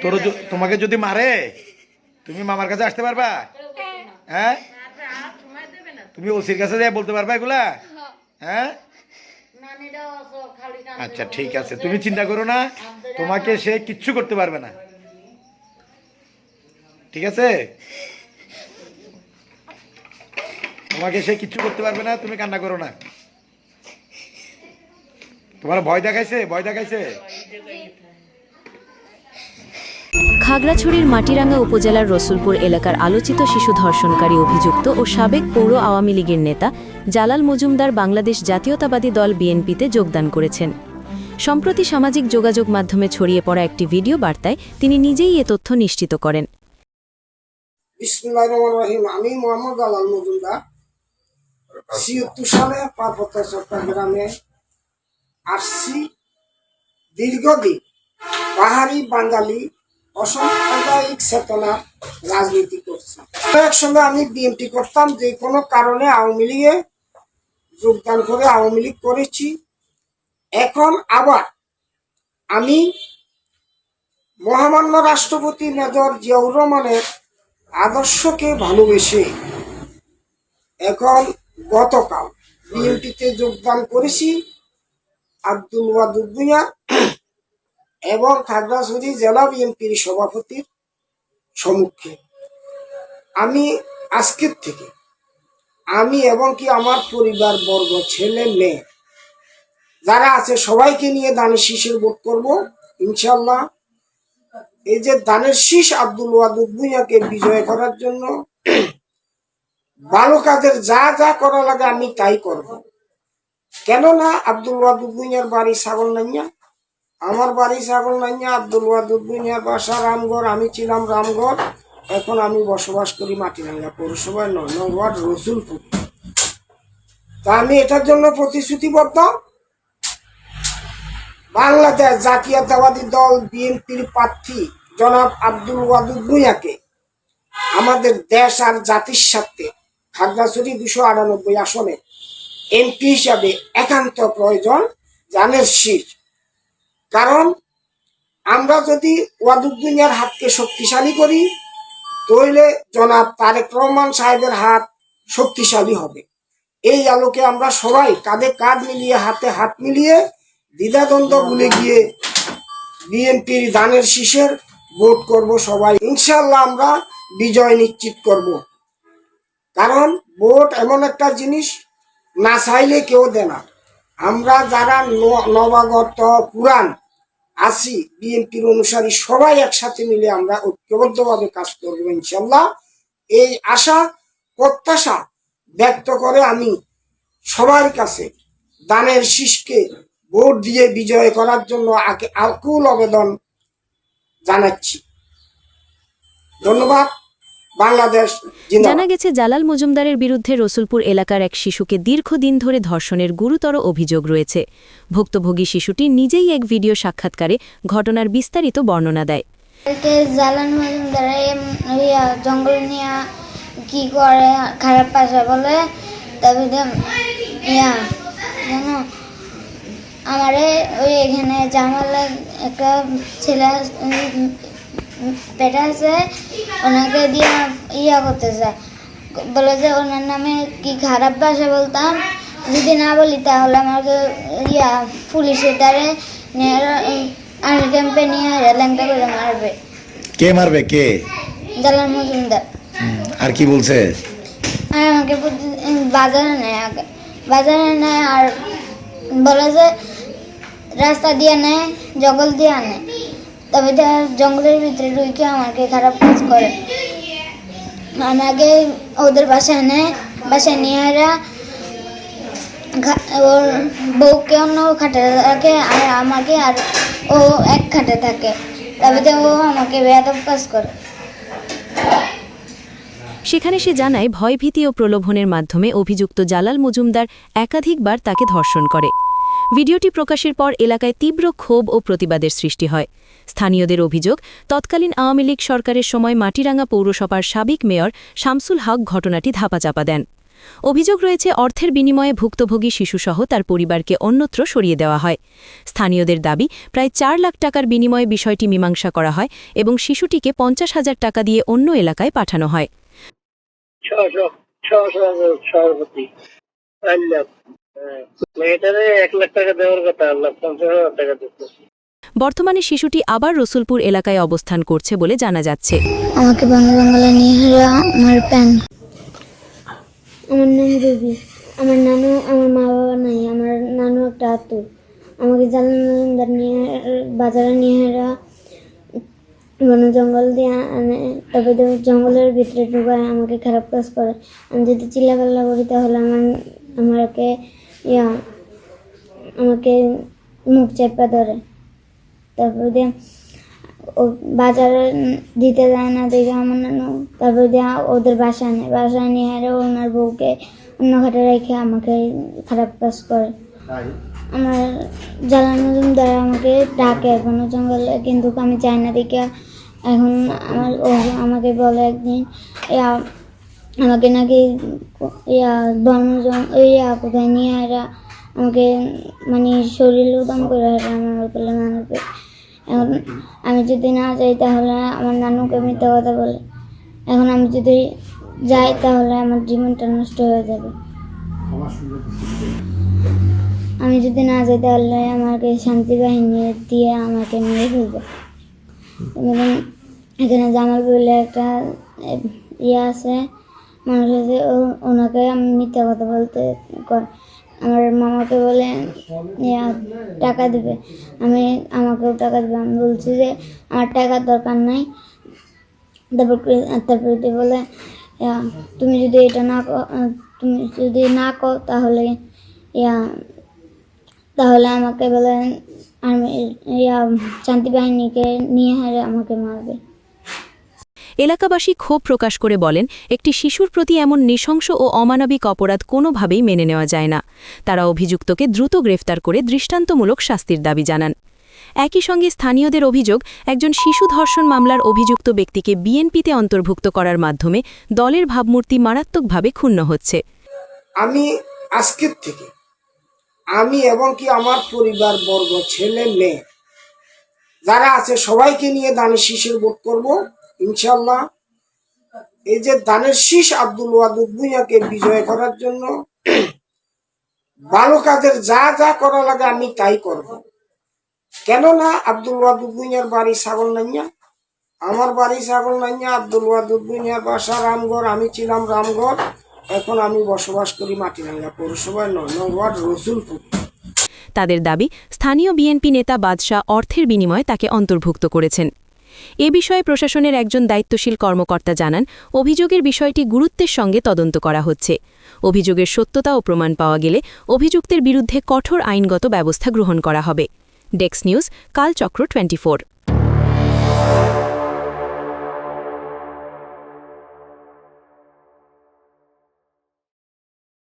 তোর তোমাকে যদি মারে তুমি মামার কাছে আসতে পারবা? হ্যাঁ, তুমি ওসির কাছে যাই বলতে পারবা এগুলা? হ্যাঁ, আচ্ছা ঠিক আছে, তুমি চিন্তা করো না, তোমাকে সে কিচ্ছু করতে পারবে না, ঠিক আছে? তোমাকে সে কিচ্ছু করতে পারবে না, তুমি কান্না করো না। তোমার ভয় দেখাইছে? ভয় দেখাইছে? খাগড়াছড়ির মাটিরাঙ্গা উপজেলার রসুলপুর এলাকার আলোচিত শিশু ধর্ষণকারী অভিযুক্ত ও সাবেক পৌর আওয়ামী লীগের নেতা জালাল মজুমদার বাংলাদেশ জাতীয়তাবাদী দল বিএনপিতে যোগদান করেছেন। সম্প্রতি সামাজিক যোগাযোগ মাধ্যমে ছড়িয়ে পড়া একটি ভিডিও বার্তায় তিনি নিজেই এ তথ্য নিশ্চিত করেন। বিসমিল্লাহির রহমানির রহিম। আমি মোহাম্মদ জালাল মজুমদার ৭৬ সালে পার্বত্য চট্টগ্রামে আসছি। দীর্ঘদিন পাহাড়ি বাঙালি অসাম্প্রদায়িক চেতনার রাজনীতি করছি। একসঙ্গে আমি বিএনপি করতাম, যে কোনো কারণে আওয়ামী লীগে যোগদান করে আওয়ামী লীগ করেছি। এখন আবার আমি মহামান্য রাষ্ট্রপতি মেজর জিয়াউর রহমানের আদর্শকে ভালোবেসে এখন গতকাল বিএনপিতে যোগদান করেছি। আব্দুল ওয়াদুদ ভূঁইয়া এবং খাগড়াছড়ি জেলা বিএনপির সভাপতির সম্মুখে আমি আজকের থেকে আমি এবং কি আমার পরিবার বর্গ, ছেলে মেয়ে যারা আছে সবাইকে নিয়ে দানের শীষের ভোট করব ইনশাল্লাহ। এই যে দানের শীষ আব্দুল ওয়াদুদ ভূঁইয়াকে বিজয় করার জন্য ভালো কাজের যা যা করা লাগে আমি তাই করব। কেননা আব্দুল ওয়াদুদ ভূঁইয়ার বাড়ি ছাগলনাইয়া, আমার বাড়ি ছাগলনাইয়া, আব্দুল ওয়াদুদ ভূঁইয়ার বাসা রামগড়, আমি ছিলাম রামগড়, এখন আমি বসবাস করি মাটিরাঙ্গা পৌরসভার ৯ নং ওয়ার্ড রসুলপুর। তা আমি এটার জন্য প্রতিশ্রুতিবদ্ধ। বাংলাদেশ জাতীয়তাবাদী দল বিএনপির প্রার্থী জনাব আব্দুল ওয়াদুদ ভূঁইয়াকে আমাদের দেশ আর জাতির স্বার্থে খাগড়াছড়ি ২৯৮ আসনে এমপি হিসাবে একান্ত প্রয়োজন জানের শীষ। কারণ আমরা যদি ওয়াদুদ ভূঁইয়ার হাতকে শক্তিশালী করি, তাহলে জনাব তারেক রহমান সাহেবের হাত শক্তিশালী হবে। এই আলোকে আমরা সবাই কাঁধে কাঁধ মিলিয়ে, হাতে হাত মিলিয়ে, দ্বিধাদ্বন্দ্ব ভুলে গিয়ে বিএনপির দানের শীষের ভোট করব সবাই। ইনশাল্লাহ আমরা বিজয় নিশ্চিত করব। কারণ ভোট এমন একটা জিনিস, না চাইলে কেউ দেয় না। আমরা যারা নবাগত পুরাণ আছি বিএনপির অনুসারী, সবাই একসাথে মিলে আমরা ঐক্যবদ্ধভাবে কাজ করবো ইনশাল্লাহ। এই আশা প্রত্যাশা ব্যক্ত করে আমি সবার কাছে দানের শীষকে ভোট দিয়ে বিজয় করার জন্য আকুল আবেদন জানাচ্ছি। ধন্যবাদ। বাংলাদেশ জিন্দাবাদ। জানা গেছে, জালাল মজুমদারের বিরুদ্ধে রসুলপুর এলাকার এক শিশুকে দীর্ঘদিন ধরে ধর্ষণের গুরুতর অভিযোগ রয়েছে। ভুক্তভোগী শিশুটি নিজেই এক ভিডিও সাক্ষাৎকারে ঘটনার বিস্তারিত বর্ণনা দেয়। জালাল মজুমদারে জঙ্গল নিয়ে কি করে, খারাপ ভাষা বলে, তারপরে জানো আমারে ওই এখানে জামালে একটা ছেলে পেটা আছে, ওনাকে দিয়ে করতে চায়, বলে যে ওনার নামে কি খারাপ ভাষা বলতাম, যদি না বলি তাহলে আমাকে পুলিশের দ্বারে আর্মি ক্যাম্পে নিয়ে ল্যাংটা করে মারবে। কে মারবে? কে? জালাল মজুমদার। আর কি বলছে? আর আমাকে বাজারে নেয় আর বলে যে রাস্তা দিয়ে নেয়, জঙ্গল দিয়ে আনে, তবে জঙ্গলের ভিতরে ঢুকে আমাকে খারাপ কাজ করে। আমাকে ওদের বাসায় নেয়, বাসায় নিয়ে এরা ওর বউকে অন্য খাটে থাকে আর আমাকে আর ও এক খাটে থাকে, তবে ও আমাকে বেয়াদব কাজ করে। সেখানে সে জানায়, ভয়ভীতি ও প্রলোভনের মাধ্যমে অভিযুক্ত জালাল মজুমদার একাধিকবার তাকে ধর্ষণ করে। ভিডিওটি প্রকাশের পর এলাকায় তীব্র ক্ষোভ ও প্রতিবাদের সৃষ্টি হয়। স্থানীয়দের অভিযোগ, তৎকালীন আওয়ামী লীগ সরকারের সময় মাটিরাঙ্গা পৌরসভার সাবেক মেয়র শামসুল হক ঘটনাটি ধাপাচাপা দেন। অভিযোগ রয়েছে অর্থের বিনিময়ে ভুক্তভোগী শিশুসহ তার পরিবারকে অন্যত্র সরিয়ে দেওয়া হয়। স্থানীয়দের দাবি প্রায় 4 লাখ টাকার বিনিময়ে বিষয়টি মীমাংসা করা হয় এবং শিশুটিকে 50,000 টাকা দিয়ে অন্য এলাকায় পাঠানো হয়। মেয়েটারে 1 লাখ টাকা দেওয়ার কথা, 50,000 টাকা দিচ্ছে। বর্তমানে শিশুটি আবার রসুলপুর এলাকায় অবস্থান করছে বলে জানা যাচ্ছে। আমাকে বন জঙ্গলে নিয়ে হেরা আমার প্যান। আমার নাম রবি। আমার নানু, আমার মা বাবা নাই, আমার নানু একটা আতুর। আমাকে জালালদার নিয়ে বাজারে নিয়ে হেরা বন জঙ্গল দিয়ে আনে, তারপরে জঙ্গলের ভিতরে ঢুকায় আমাকে খারাপ কাজ করে। আমি যদি চিল্লাপাল্লা করি তাহলে আমাকে আমাকে মুখ চেপে ধরে। তারপর দিয়ে ও বাজারে দিতে যায় না দেখে আমার নানু, তারপর দিয়ে ওদের বাসায় নিয়ে আরে ওনার বউকে অন্য ঘাটে রেখে আমাকে খারাপ কাজ করে। আমার জালাল মজুমদার আমাকে ডাকে বন জঙ্গলে, কিন্তু আমি চাই না দেখে এখন আমাকে বলে একদিন আমাকে নাকি কোথায় নিয়ে এরা আমাকে মানে শরীর উদম করে আমার বলে নানুকে। এখন আমি যদি না যাই তাহলে আমার নানুকে মিথ্যা কথা বলে। এখন আমি যদি যাই তাহলে আমার জীবনটা নষ্ট হয়ে যাবে। আমি যদি না যাই তাহলে আমাকে শান্তি বাহিনী দিয়ে আমাকে মেরে ফেলবে। এবং এখানে জামাল বলে একটা আছে, মানুষ আছে, ওনাকে আমি মিথ্যা কথা বলতে কয়। আমার মামাকে বলে টাকা দেবে, আমাকেও টাকা দেবে। আমি বলছি যে আমার টাকার দরকার নাই। তারপরে বলে তুমি যদি এটা না কর তাহলে আমাকে বলে আমি শান্তি বাহিনীকে নিয়ে হারে আমাকে মারবে। এলাকাবাসী ক্ষোভ প্রকাশ করে বলেন, একটি শিশুর প্রতি এমন নৃশংস ও অমানবিক অপরাধ কোনোভাবেই মেনে নেওয়া যায় না। তারা অভিযুক্তকে দ্রুত গ্রেফতার করে দৃষ্টান্তমূলক শাস্তির দাবি জানান। একই সঙ্গে স্থানীয়দের অভিযোগ, একজন শিশু ধর্ষণ মামলার অভিযুক্ত ব্যক্তিকে বিএনপিতে অন্তর্ভুক্ত করার মাধ্যমে দলের ভাবমূর্তি মারাত্মকভাবে ক্ষুণ্ণ হচ্ছে। আমি আজকের থেকে আমি এবং কি আমার পরিবার বর্গ, ছেলে মেয়ে যারা আছে সবাইকে নিয়ে দানের শীষের ভোট করব ইনশাল্লাহ। এই যে দানের শীষ আব্দুল ওয়াদুদ ভূঁইয়াকে বিজয় করার জন্য ভালো কাজের যা যা করা লাগে আমি তাই করব। কেননা আব্দুল ওয়াদুদ ভূঁইয়ার বাড়ি ছাগলনাইয়া, আমার বাড়ি ছাগলনাইয়া, আব্দুল ওয়াদুদ ভূঁইয়ার বাসা রামগড়, আমি ছিলাম রামগড়, এখন আমি বসবাস করি মাটিরাঙ্গা পৌরসভার ৯ নং ওয়ার্ড রসুলপুর। তাদের দাবি, স্থানীয় বিএনপি নেতা বাদশাহ অর্থের বিনিময়ে তাকে অন্তর্ভুক্ত করেছেন। এ বিষয়ে প্রশাসনের একজন দায়িত্বশীল কর্মকর্তা জানান, অভিযোগের বিষয়টি গুরুত্বের সঙ্গে তদন্ত করা হচ্ছে। অভিযোগের সত্যতা ও প্রমাণ পাওয়া গেলে অভিযুক্তের বিরুদ্ধে কঠোর আইনগত ব্যবস্থা গ্রহণ করা হবে। Desk news, Kalchakra 24।